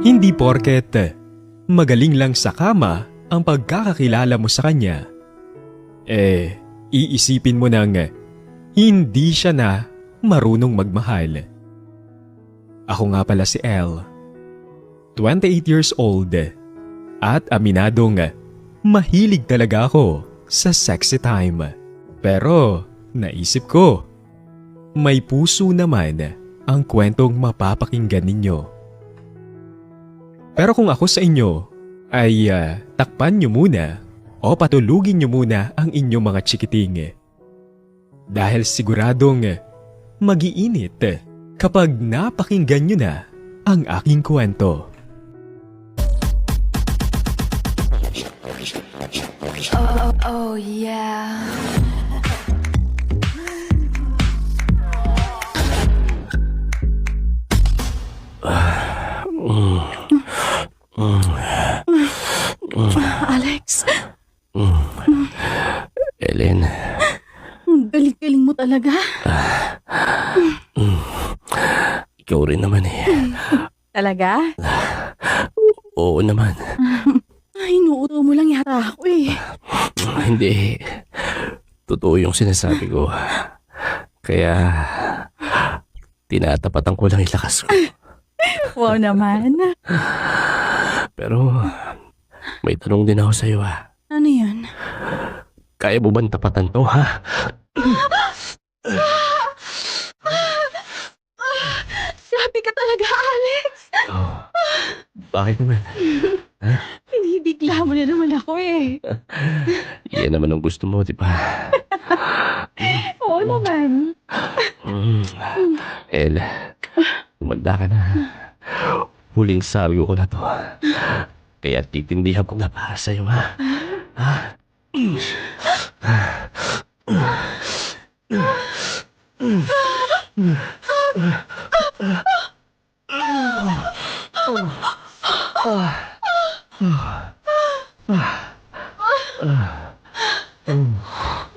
Hindi porket magaling lang sa kama ang pagkakakilala mo sa kanya, iisipin mo nang hindi siya na marunong magmahal. Ako nga pala si Elle, 28 years old, at aminadong mahilig talaga ako sa sexy time. Pero naisip ko, may puso naman ang kwentong mapapakinggan ninyo. Pero kung ako sa inyo ay takpan nyo muna o patulugin nyo muna ang inyong mga chikiting. Dahil siguradong mag-iinit kapag napakinggan nyo na ang aking kwento. Oh yeah. Alex, Ellen, galing-galing mo talaga. ikaw rin naman eh. Talaga? Oo naman. Ay, inuuto mo lang yata ako eh. Hindi. Totoo yung sinasabi ko. Kaya, tinatapatan ko lang yung lakas ko. Wow naman. Pero, may tanong din ako sa'yo ha. Ano yan? Kaya mo bang tapatan to ha? Grabe ka talaga, Alex. Oh, bakit naman? Binibigla mo na naman ako eh. Yan naman ang gusto mo, di ba? Oo naman. El, tumanda ka na. Huling sargo ko na to. Kaya titindihan ko na para sa'yo, ha? Ha?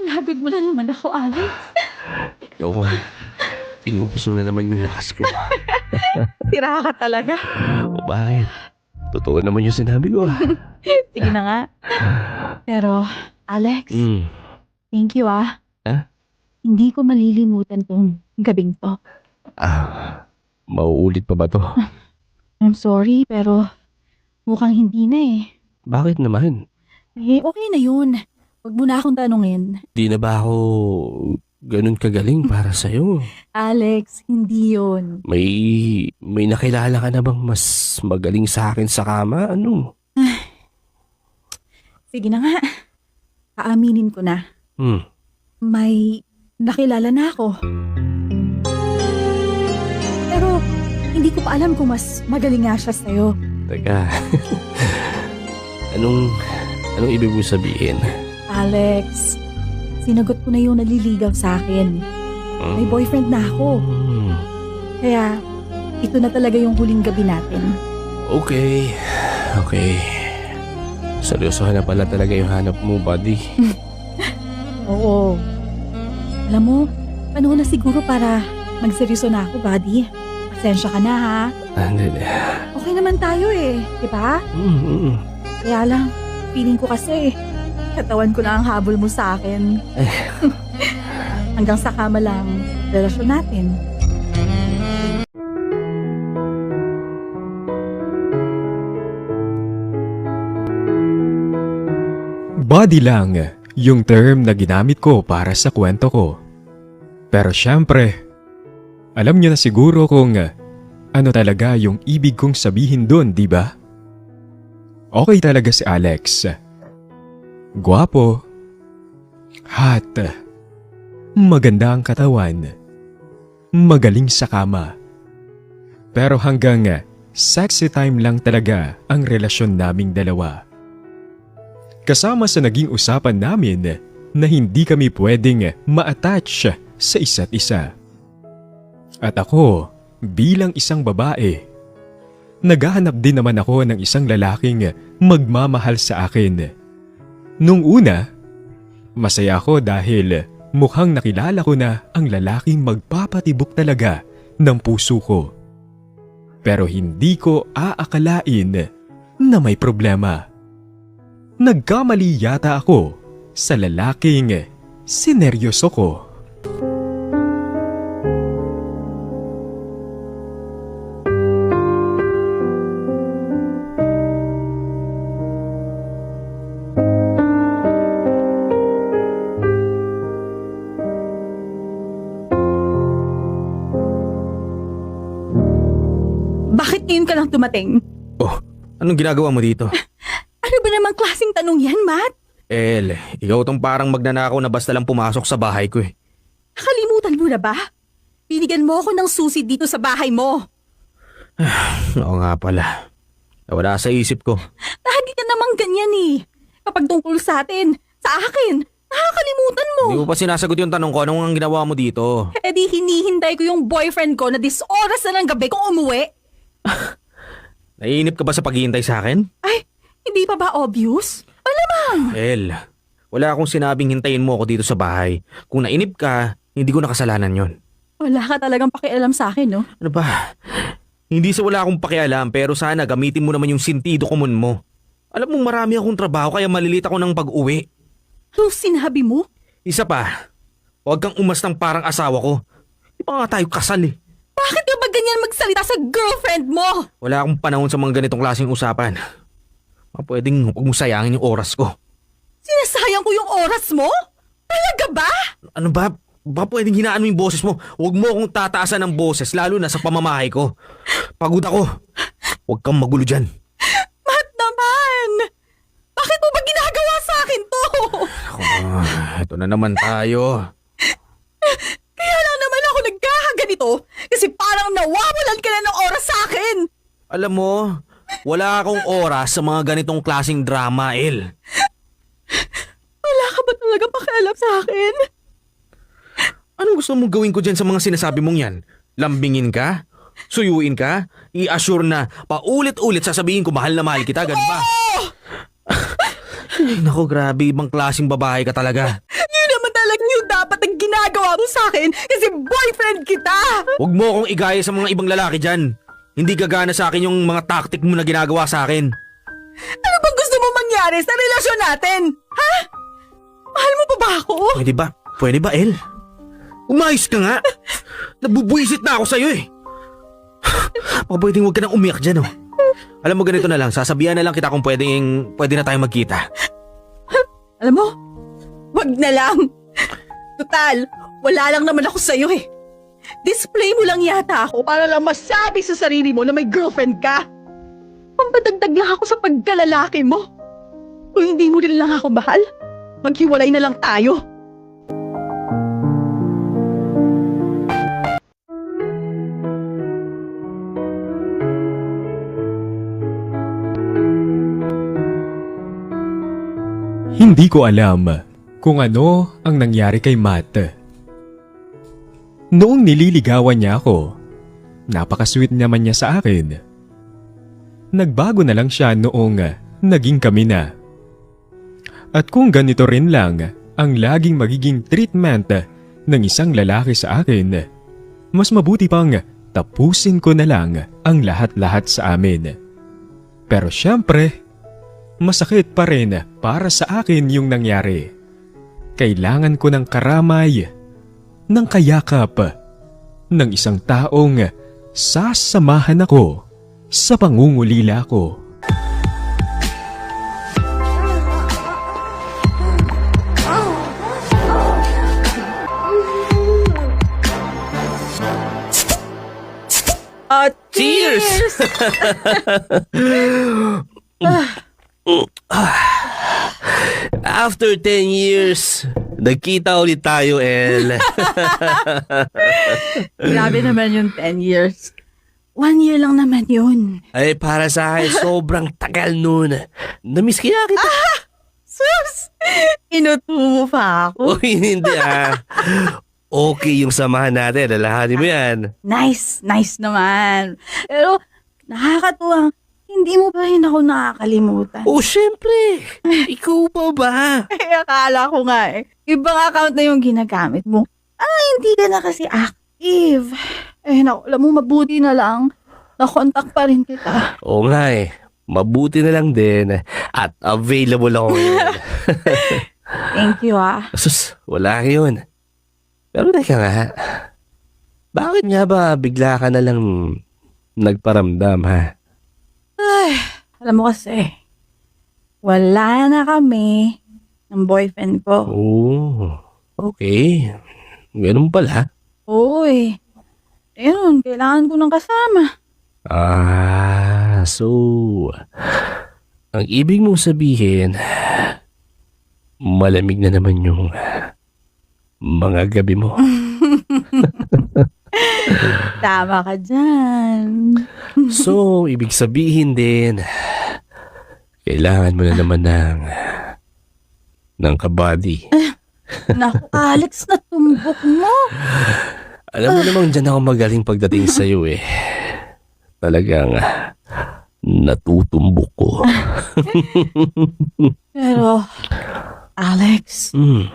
Labig mo na naman ako, Alex. Ikaw, pinupos mo na naman yung lakas ko. Tira ka talaga. O bakit? Totoo naman yung sinabi ko. Sige na nga. Pero, Alex, thank you ah. Ha? Hindi ko malilimutan tong gabing to. Mauulit pa ba to? I'm sorry, pero mukhang hindi na eh. Bakit naman? Eh, okay na yun. Huwag mo na akong tanungin. Di na ba ako ganun kagaling para sa'yo? Alex, hindi yun. May nakilala ka na bang mas magaling sa akin sa kama? Ano? Sige na nga. Aaminin ko na. May nakilala na ako. Pero hindi ko pa alam kung mas magaling nga siya sa'yo. Teka. Anong ibig mo sabihin? Alex, sinagot ko na yung naliligaw sa akin. May boyfriend na ako. Kaya, ito na talaga yung huling gabi natin. Okay. Seryosohan na pala talaga yung hanap mo, buddy. Oo. Alam mo, panahon na siguro para magseryoso na ako, buddy. Pasensya ka na, ha? Hindi. Okay naman tayo eh, di ba? Kaya lang, feeling ko kasi, katawan ko na ang habol mo sa akin. Hanggang sa kama lang, relasyon natin. Body lang yung term na ginamit ko para sa kwento ko. Pero syempre, alam niyo na siguro kung ano talaga yung ibig kong sabihin doon, di ba? Okay talaga si Alex. Gwapo, hot, maganda ang katawan, magaling sa kama. Pero hanggang sexy time lang talaga ang relasyon naming dalawa. Kasama sa naging usapan namin na hindi kami pwedeng ma-attach sa isa't isa. At ako, bilang isang babae, naghahanap din naman ako ng isang lalaking magmamahal sa akin. Nung una, masaya ako dahil mukhang nakilala ko na ang lalaking magpapatibok talaga ng puso ko. Pero hindi ko aakalain na may problema. Nagkamali yata ako sa lalaking sineryoso ko. Bakit ngayon ka lang dumating? Oh, anong ginagawa mo dito? Ano ba namang klaseng tanong yan, Matt? El, ikaw tong parang magnanakaw na basta lang pumasok sa bahay ko eh. Nakalimutan mo na ba? Binigyan mo ako ng susi dito sa bahay mo. Oo nga pala. Nawala sa isip ko. Lagi ka namang ganyan eh. Kapag tungkol sa atin, sa akin, nakakalimutan mo. Hindi mo pa sinasagot yung tanong ko, anong ang ginawa mo dito? Eh di hinihintay ko yung boyfriend ko na this oras na ng gabi kung umuwi. Naiinip ka ba sa paghihintay sa akin? Ay, hindi pa ba obvious? Alamang! El, wala akong sinabing hintayin mo ako dito sa bahay. Kung nainip ka, hindi ko nakasalanan yon. Wala ka talagang pakialam sa akin, no? Ano ba? Hindi sa wala akong pakialam pero sana gamitin mo naman yung sentido komon mo. Alam mo marami akong trabaho kaya malilit ako ng pag-uwi. Ano sinabi mo? Isa pa, huwag kang umastang parang asawa ko. Di pa nga tayo kasal eh. Bakit ka ba ganyan magsalita sa girlfriend mo? Wala akong panahon sa mga ganitong klaseng usapan. Pwedeng huwag mo sayangin yung oras ko. Sinasayang ko yung oras mo? Talaga ba? Ano ba? Ba pwedeng hinaan mo yung boses mo? Huwag mo akong tataasan ng boses lalo na sa pamamahay ko. Pagod ako. Huwag kang magulo dyan. Matt naman! Bakit mo ba ginagawa sa akin to? Ito na naman tayo. Kaya lang naman ako nagkakaganito kasi parang nawawalan ka na ng oras sa akin. Alam mo, wala akong oras sa mga ganitong klaseng drama, El. Wala ka ba talaga pakialam sa akin? Anong gusto mong gawin ko dyan sa mga sinasabi mong yan? Lambingin ka? Suyuin ka? I-assure na paulit-ulit sasabihin ko mahal na mahal kita, ganun ba? Ay, naku, grabe, ibang klaseng babae ka talaga. Yun naman talaga yung dapat ang ginagawa mo sa akin kasi boyfriend kita. Huwag mo akong igaya sa mga ibang lalaki dyan. Hindi gagana sa akin yung mga tactic mo na ginagawa sa akin. Ano bang gusto mo mangyari sa relasyon natin? Ha? Mahal mo pa ba ako? Pwede ba? Pwede ba, El? Umayos ka nga. Nabubuisit na ako sa'yo eh. Baka pwedeng huwag ka nang umiyak dyan oh. Alam mo ganito na lang, sasabihan na lang kita kung pwede na tayong magkita. Alam mo, wag na lang. Total, wala lang naman ako sa'yo eh. Display mo lang yata ako para lang masabi sa sarili mo na may girlfriend ka. Pampadagdag lang ako sa pagkalalaki mo. Kung hindi mo rin lang ako mahal, maghiwalay na lang tayo. Hindi ko alam kung ano ang nangyari kay Matt. Noong nililigawan niya ako, napaka-sweet naman niya sa akin. Nagbago na lang siya noong naging kami na. At kung ganito rin lang ang laging magiging treatment ng isang lalaki sa akin, mas mabuti pang tapusin ko na lang ang lahat-lahat sa amin. Pero syempre, masakit pa rin para sa akin yung nangyari. Kailangan ko ng karamay, ng kayakap, ng isang taong sasamahan ako sa pangungulila ko. Cheers! After 10 years, nagkita ulit tayo, El. Grabe naman yung 10 years. 1 year lang naman yun. Ay, para sa akin, sobrang tagal nun. Namiss kaya kita. Sus! Inutumo pa ako. Uy, hindi ah. Okay yung samahan natin. Alahani mo yan. Nice naman. Pero nakakatuwang hindi mo pa rin ako nakakalimutan. Oh, syempre. Ikaw pa ba? Akala ko nga ibang account na yung ginagamit mo. Hindi ka na kasi active. Naku, alam mo, mabuti na lang. Na-contact pa rin kita. Oo nga mabuti na lang din at available ako ngayon. Thank you Sus, wala yun. Pero teka nga, bakit nga ba bigla ka na lang nagparamdam ha? Alam mo kasi, wala na kami ng boyfriend ko. Oh, okay. Ganun pala. Uy, ayun, kailangan ko ng kasama. So, ang ibig mong sabihin, malamig na naman yung mga gabi mo. Tama ka dyan. So, ibig sabihin din, kailangan mo na naman ng kabady. Naku, Alex, natumbok mo. Alam mo namang dyan ako magaling pagdating sa'yo Talagang natutumbok ko. Pero, Alex, Mm.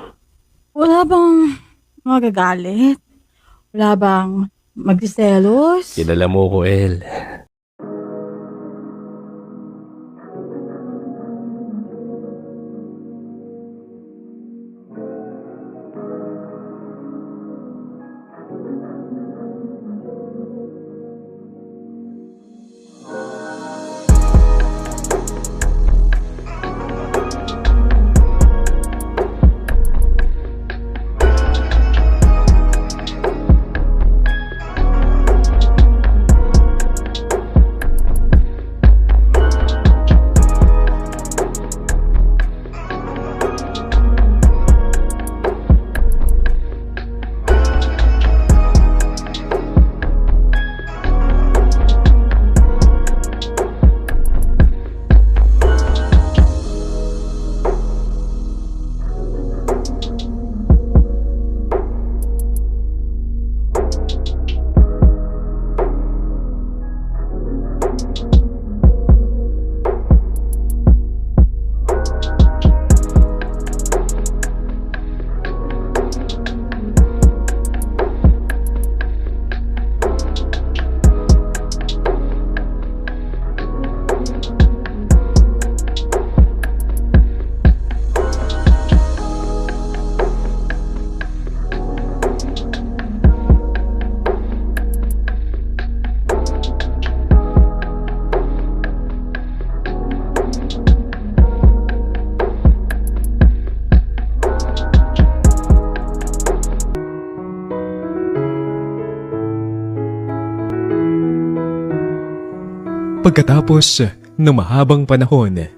wala bang magagalit? Wala bang magsiselos? Kilala mo ko, El. Pagkatapos ng mahabang panahon,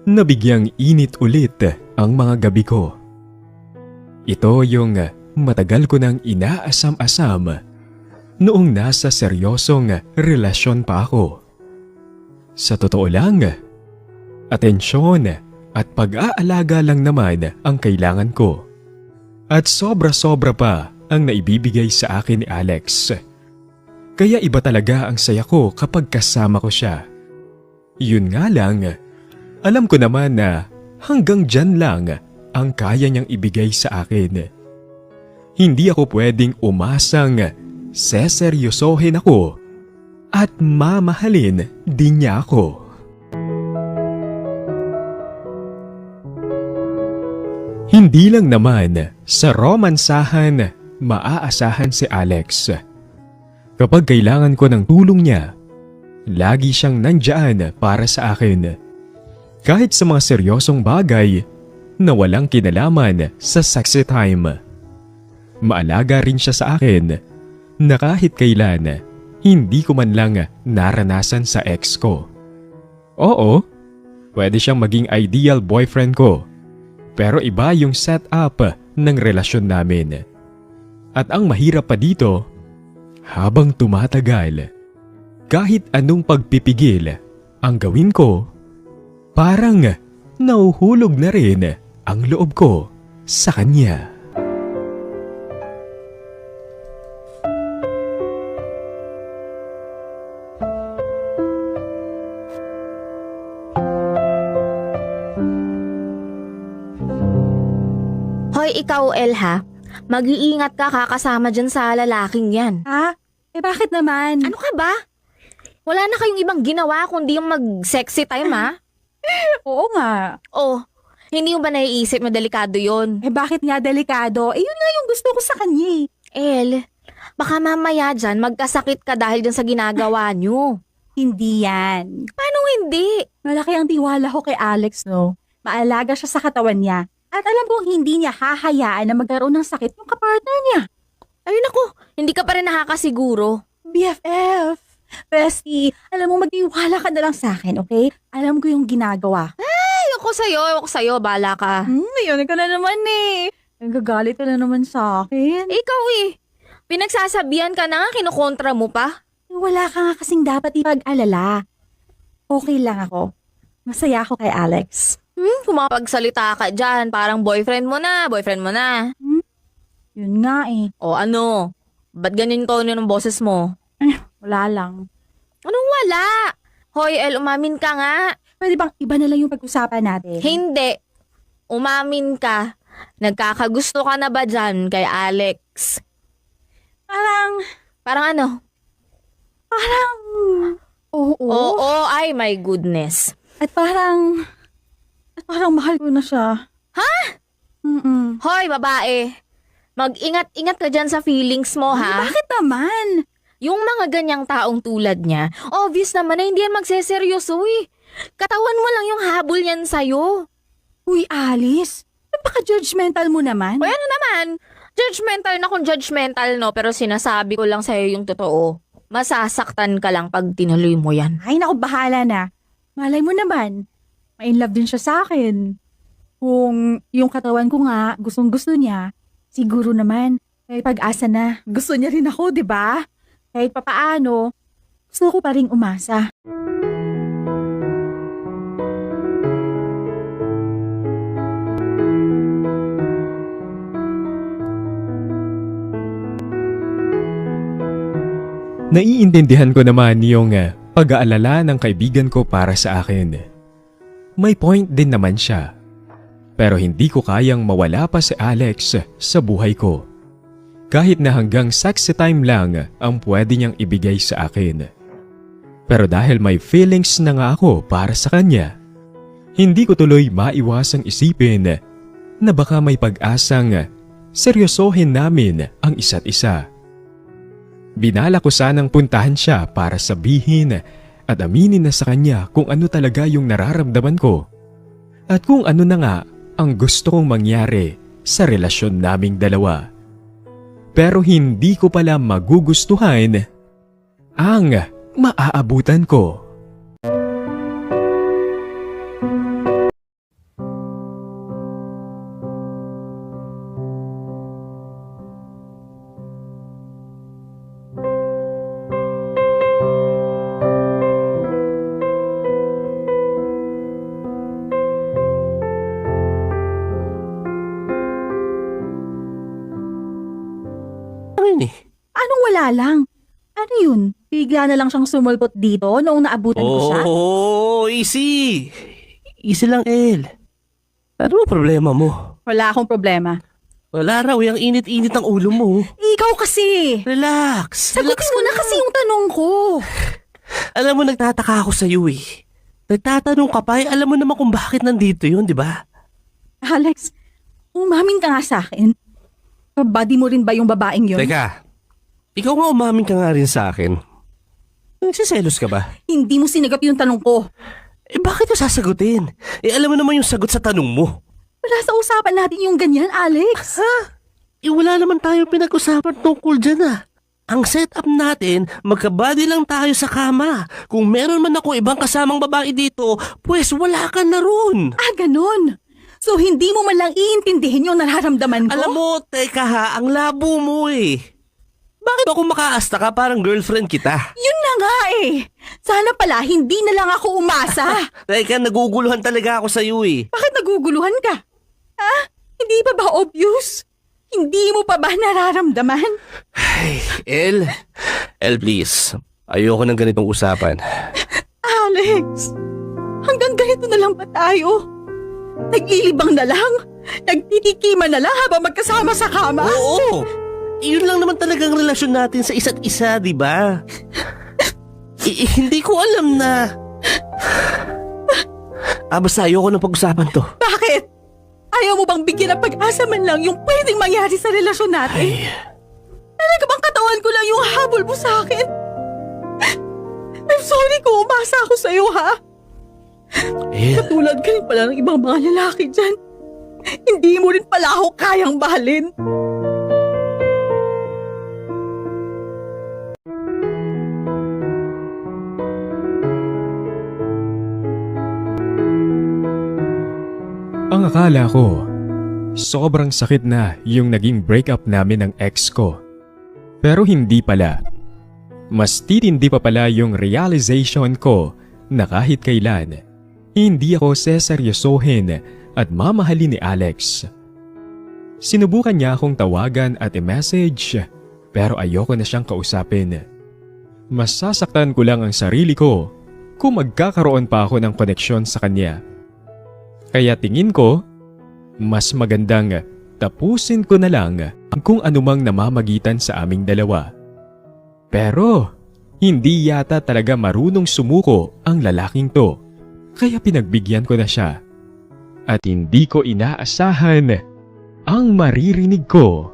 nabigyang init ulit ang mga gabi ko. Ito yung matagal ko nang inaasam-asam noong nasa seryosong relasyon pa ako. Sa totoo lang, atensyon at pag-aalaga lang naman ang kailangan ko. At sobra-sobra pa ang naibibigay sa akin ni Alex. Kaya iba talaga ang saya ko kapag kasama ko siya. Yun nga lang, alam ko naman na hanggang dyan lang ang kaya niyang ibigay sa akin. Hindi ako pwedeng umasang seseryosohin ako at mamahalin din niya ako. Hindi lang naman sa romansahan maaasahan si Alex. Kapag kailangan ko ng tulong niya, lagi siyang nandyan para sa akin. Kahit sa mga seryosong bagay na walang kinalaman sa sexy time. Maalaga rin siya sa akin na kahit kailan hindi ko man lang naranasan sa ex ko. Oo, pwede siyang maging ideal boyfriend ko. Pero iba yung setup ng relasyon namin. At ang mahirap pa dito, habang tumatagal, kahit anong pagpipigil ang gawin ko, parang nauhulog na rin ang loob ko sa kanya. Hoy, ikaw, El, ha? Mag-iingat ka kakasama dyan sa lalaking yan. Ha? Bakit naman? Ano ka ba? Wala na kayong ibang ginawa kundi yung mag-sexy time, ha? Oo nga. Oh, hindi mo ba naiisip na delikado yon? Bakit nga delikado? Yun nga yung gusto ko sa kanya El, baka mamaya dyan magkasakit ka dahil dyan sa ginagawa nyo. Hindi yan. Paano hindi? Malaki ang tiwala ko kay Alex, no? Maalaga siya sa katawan niya. At alam kong hindi niya hahayaan na magkaroon ng sakit yung kapartner niya. Ayun ako, hindi ka pa rin nakakasiguro. BFF. Bestie, alam mo, magtiwala ka na lang sa akin, okay? Alam ko yung ginagawa. Ayoko sa'yo, bala ka. Ayun ka na naman Nagagalit ka na naman sa akin. Ikaw pinagsasabihan ka na nga, kinukontra mo pa. Wala ka nga kasing dapat ipag-alala. Okay lang ako. Masaya ako kay Alex. Kung makapagsalita ka dyan, parang boyfriend mo na. Yun nga O ano? Ba't ganyan tono ng boses mo? Wala lang. Anong wala? Hoy, El, umamin ka nga. Pwede bang iba na lang yung pag-usapan natin? Hindi. Umamin ka. Nagkakagusto ka na ba dyan kay Alex? Parang ano? Oo. Oo, ay my goodness. At parang mahal ko na siya. Ha? Mm-mm. Hoy, babae. Mag-ingat-ingat ka dyan sa feelings mo, ha? Bakit naman? Yung mga ganyang taong tulad niya, obvious naman na hindi yan magseseryoso Katawan mo lang yung habol niyan sa'yo. Uy, Alice. Napaka-judgmental mo naman. O ano naman? Judgmental na kung judgmental, no? Pero sinasabi ko lang sa'yo yung totoo. Masasaktan ka lang pag tinuloy mo yan. Ay, naku, bahala na. Malay mo naman. Ma-in love din siya sa akin. Kung yung katawan ko nga, gustong-gusto niya, siguro naman, may pag-asa na. Gusto niya rin ako, di ba? Kahit papaano, gusto ko pa rin umasa. Naiintindihan ko naman yung pag-aalala ng kaibigan ko para sa akin. May point din naman siya. Pero hindi ko kayang mawala pa si Alex sa buhay ko. Kahit na hanggang sexy time lang ang pwede niyang ibigay sa akin. Pero dahil may feelings na nga ako para sa kanya, hindi ko tuloy maiwasang isipin na baka may pag-asang seryosohin namin ang isa't isa. Binala ko sanang puntahan siya para sabihin at aminin na sa kanya kung ano talaga yung nararamdaman ko at kung ano na nga ang gusto kong mangyari sa relasyon naming dalawa. Pero hindi ko pala magugustuhan ang maaabutan ko. Anong wala lang? Ano yun? Bigla na lang siyang sumulpot dito noong naabutan ko siya? Easy. Easy lang, El. Ano ang problema mo? Wala akong problema. Wala raw, yung init-init ang ulo mo. Ikaw kasi! Relax. Sagutin mo na kasi yung tanong ko. Alam mo, nagtataka ako sa'yo Nagtatanong ka pa, alam mo naman kung bakit nandito yun, di ba? Alex, umamin ka nga sa akin. Kabady mo rin ba yung babaeng yun? Teka, ikaw nga umamin ka nga rin sa akin. Nagsiselos ka ba? Hindi mo sinagap yung tanong ko. Bakit ko sasagutin? Alam mo naman yung sagot sa tanong mo. Wala sa usapan natin yung ganyan, Alex. Wala naman tayong pinag-usapan tungkol dyan Ang setup natin, magkabady lang tayo sa kama. Kung meron man ako ibang kasamang babae dito, pues wala ka na ron. Ganun. So hindi mo man lang iintindihin yung nararamdaman ko? Alam mo, teka ang labo mo Bakit ako makaasta ka parang girlfriend kita? Yun na nga Sana pala hindi na lang ako umasa. Teka, naguguluhan talaga ako sa'yo Bakit naguguluhan ka? Hindi pa ba obvious? Hindi mo pa ba nararamdaman? Ay, El, please. Ayoko ng ganitong usapan. Alex, hanggang ganito na lang ba tayo? Naglilibang na lang? Nagtitikiman na lang habang magkasama sa kama? Oo! Iyon lang naman talagang relasyon natin sa isa't isa, di ba? Hindi ko alam na... basta ayoko na pag-usapan to. Bakit? Ayaw mo bang bigyan ng pag-asa man lang yung pwedeng mangyari sa relasyon natin? Ay, Talaga bang katawan ko lang yung habol mo sa akin? I'm sorry kung umasa ako sa'yo, ha? Katulad ka rin pala ng ibang mga lalaki dyan. Hindi mo rin pala ako kayang bahalin. Ang akala ko, sobrang sakit na yung naging breakup namin ng ex ko. Pero hindi pala. Mas titindi pa pala yung realization ko na kahit kailan, hindi ako seseryosohin at mamahalin ni Alex. Sinubukan niya akong tawagan at i-message pero ayoko na siyang kausapin. Mas sasaktan ko lang ang sarili ko kung magkakaroon pa ako ng koneksyon sa kanya. Kaya tingin ko, mas magandang tapusin ko na lang kung anumang namamagitan sa aming dalawa. Pero, hindi yata talaga marunong sumuko ang lalaking to, kaya pinagbigyan ko na siya. At hindi ko inaasahan ang maririnig ko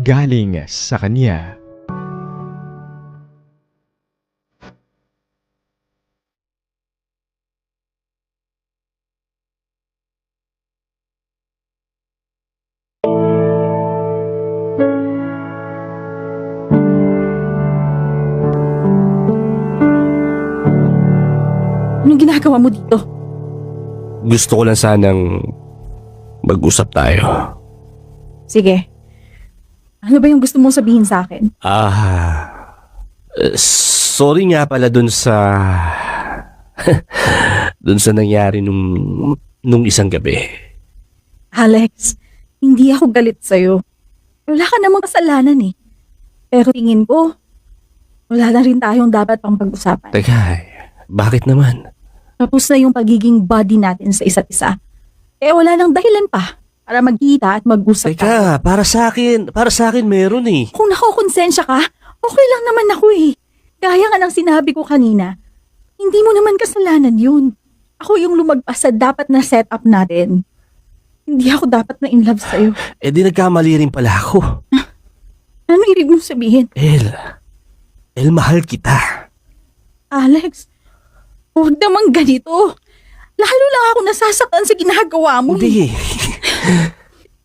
galing sa kanya. Anong ginagawa mo dito? gusto ko lang sanang mag-usap tayo. Sige. Ano ba yung gusto mong sabihin sa akin? Sorry nga pala dun sa... dun sa nangyari nung isang gabi. Alex, hindi ako galit sa'yo. Wala ka namang kasalanan eh. Pero tingin ko, wala na rin tayong dapat pang pag-usapan. Teka, bakit naman? Tapos na yung pagiging buddy natin sa isa't isa. Eh wala nang dahilan pa para magkita at mag-usap tayo. Teka, para sa akin meron eh. Kung nakokonsensya ka, okay lang naman ako eh. Gaya nga ng sinabi ko kanina, hindi mo naman kasalanan yun. Ako yung lumagpas sa dapat na setup natin. Hindi ako dapat na in love sa'yo. Eh di nagkamali rin pala ako. Ano ibig mong sabihin? El, mahal kita. Alex, huwag naman ganito. Lalo lang ako nasasaktan sa ginagawa mo. Hindi.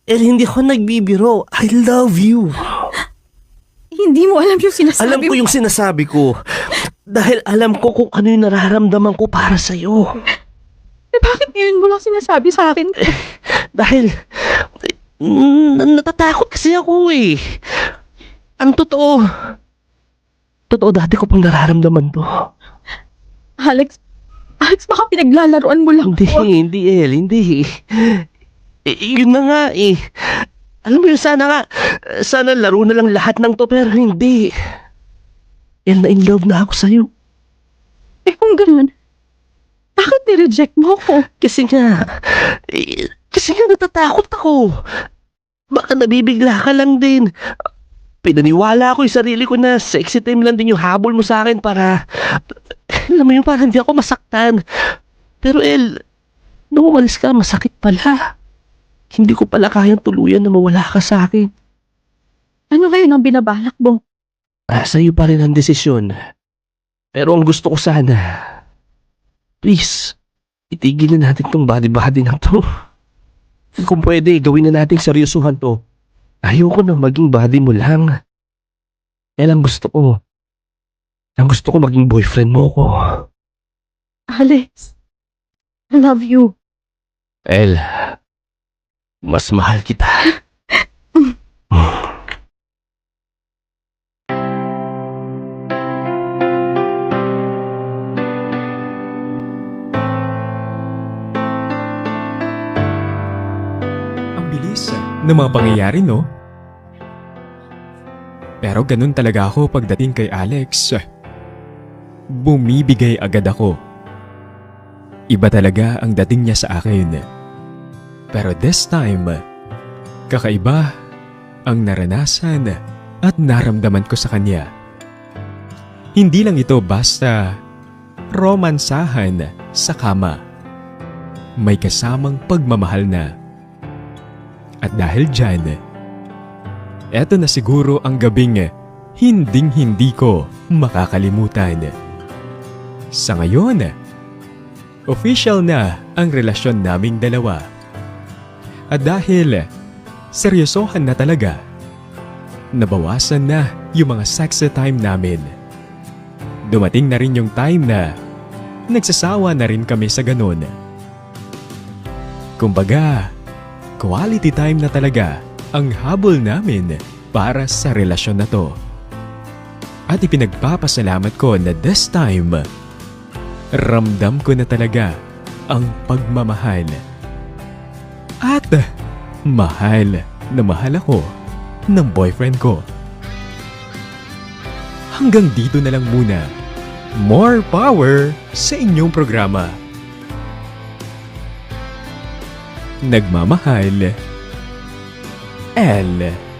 El, hindi ako nagbibiro. I love you. Hindi mo alam yung sinasabi Alam ko mo. yung sinasabi ko. Dahil alam ko kung ano yung nararamdaman ko para sa'yo. Eh bakit ngayon mo lang sinasabi sa akin? Dahil natatakot kasi ako eh. Ang totoo dati ko pang nararamdaman to. Alex, baka pinaglalaroan mo lang ako. Hindi El, hindi. Yun na nga eh. Alam mo yun, sana laro na lang lahat ng to, pero hindi. El, na in love na ako sa'yo. Eh kung ganun, bakit nireject mo ako? Kasi nga natatakot ako. Baka nabibigla ka lang din. Pinaniwala ko yung sarili ko na sexy time lang din yung habol mo sa akin para, alam mo yun, para hindi ako masaktan. Pero El, nung umalis ka, masakit pala. Hindi ko pala kayang tuluyan na mawala ka sa akin. Ano kayo nang binabalak mo? Sa'yo pa rin ang desisyon. Pero ang gusto ko sana, please, itigil na natin tong body-body na to. Kung pwede, gawin na natin seryosohan to. Ayoko na maging body mo lang. Kaya lang gusto ko maging boyfriend mo ko. Alex, I love you. El, mas mahal kita. Ang bilis ng mga pangyayari, no? Pero ganun talaga ako pagdating kay Alex. Bumibigay agad ako. Iba talaga ang dating niya sa akin. Pero this time, kakaiba ang naranasan at naramdaman ko sa kanya. Hindi lang ito basta romansahan sa kama. May kasamang pagmamahal na. At dahil dyan, eto na siguro ang gabing hinding-hindi ko makakalimutan. Sa ngayon, official na ang relasyon naming dalawa. At dahil seryosohan na talaga, nabawasan na yung mga sexy time namin. Dumating na rin yung time na nagsasawa na rin kami sa ganun. Kumbaga, quality time na talaga ang habol namin para sa relasyon na to. At ipinagpapasalamat ko na this time, ramdam ko na talaga ang pagmamahal. At mahal na mahal ako ng boyfriend ko. Hanggang dito na lang muna. More power sa inyong programa. Nagmamahal, L.